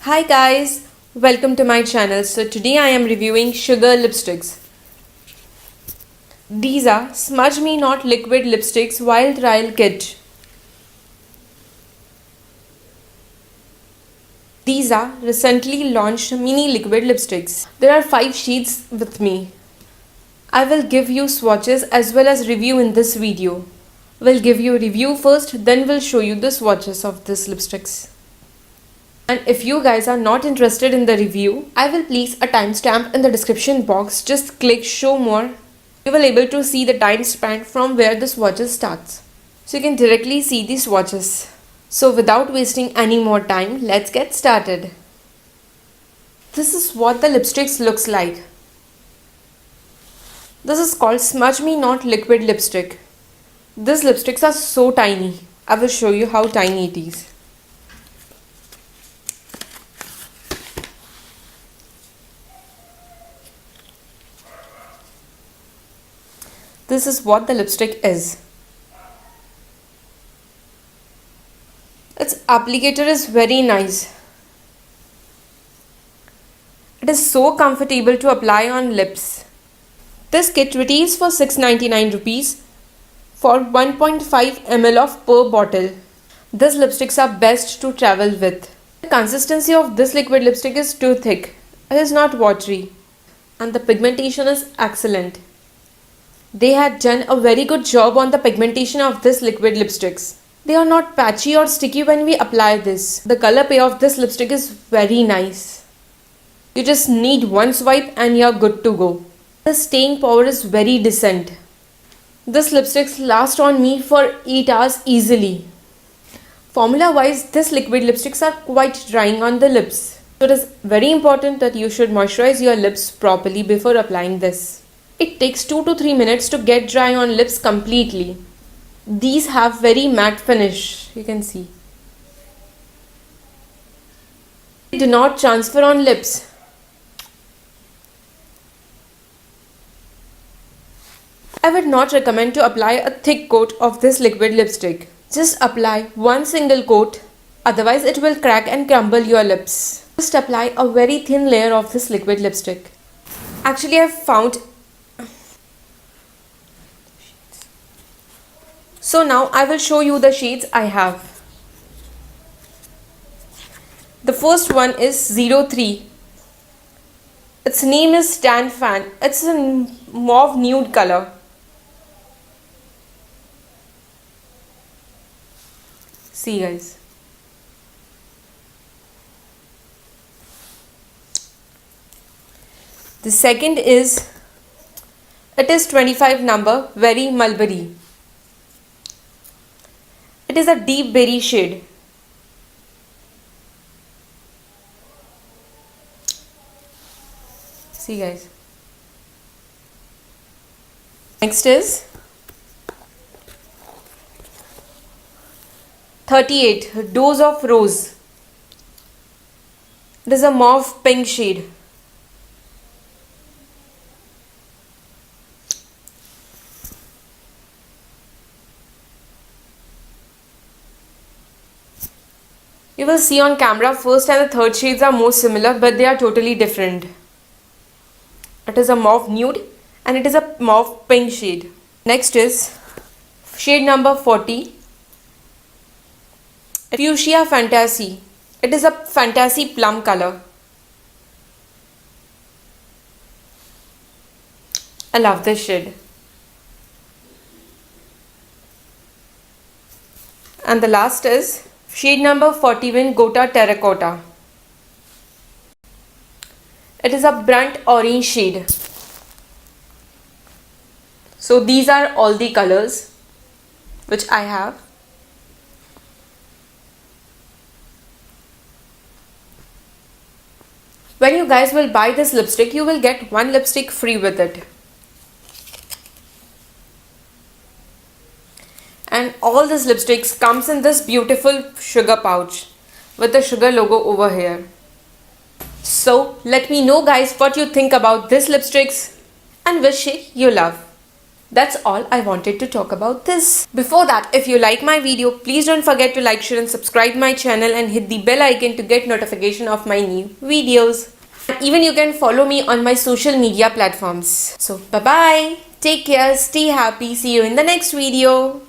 Hi guys, welcome to my channel. So today I am reviewing sugar lipsticks. These are Smudge Me Not Liquid Lipsticks Wild Trial Kit. These are recently launched mini liquid lipsticks. There are 5 sheets with me. I will give you swatches as well as review in this video. We'll give you a review first, then we'll show you the swatches of these lipsticks. And if you guys are not interested in the review, I will place a timestamp in the description box. Just click show more. You will able to see the time span from where the swatches starts. So you can directly see the swatches. So without wasting any more time, let's get started. This is what the lipsticks looks like. This is called Smudge Me Not Liquid Lipstick. These lipsticks are so tiny. I will show you how tiny it is. This is what the lipstick is. Its applicator is very nice. It is so comfortable to apply on lips. This kit retails for 699 rupees for 1.5 ml of per bottle. These lipsticks are best to travel with. The consistency of this liquid lipstick is too thick. It is not watery. And the pigmentation is excellent. They had done a very good job on the pigmentation of this liquid lipsticks. They are not patchy or sticky when we apply this. The color pay of this lipstick is very nice. You just need one swipe and you're good to go. The staying power is very decent. This lipsticks last on me for 8 hours easily. Formula wise, this liquid lipsticks are quite drying on the lips. So it is very important that you should moisturize your lips properly before applying this. It takes 2 to 3 minutes to get dry on lips completely. These have very matte finish, you can see. They do not transfer on lips. I would not recommend to apply a thick coat of this liquid lipstick. Just apply one single coat, otherwise it will crack and crumble your lips. Just apply a very thin layer of this liquid lipstick. Actually, I have found. So now I will show you the shades I have. The first one is 03. Its name is Tan Fan. It's a mauve nude color. See guys. The second is, it is 25 number, Very Mulberry. It is a deep berry shade. See guys. Next is 38, Dose of Rose. It is a mauve pink shade. You will see on camera first and the third shades are more similar, but they are totally different. It is a mauve nude and it is a mauve pink shade. Next is shade number 40, Fuchsia Fantasy. It is a fantasy plum color. I love this shade. And the last is shade number 41, Gota Terracotta. It is a burnt orange shade. So these are all the colors which I have. When you guys will buy this lipstick, you will get one lipstick free with it. And all these lipsticks comes in this beautiful sugar pouch with the sugar logo over here. So let me know guys what you think about these lipsticks and which shade you love. That's all I wanted to talk about this. Before that, if you like my video, please don't forget to like, share and subscribe my channel and hit the bell icon to get notification of my new videos. And even you can follow me on my social media platforms. So bye bye, take care, stay happy, see you in the next video.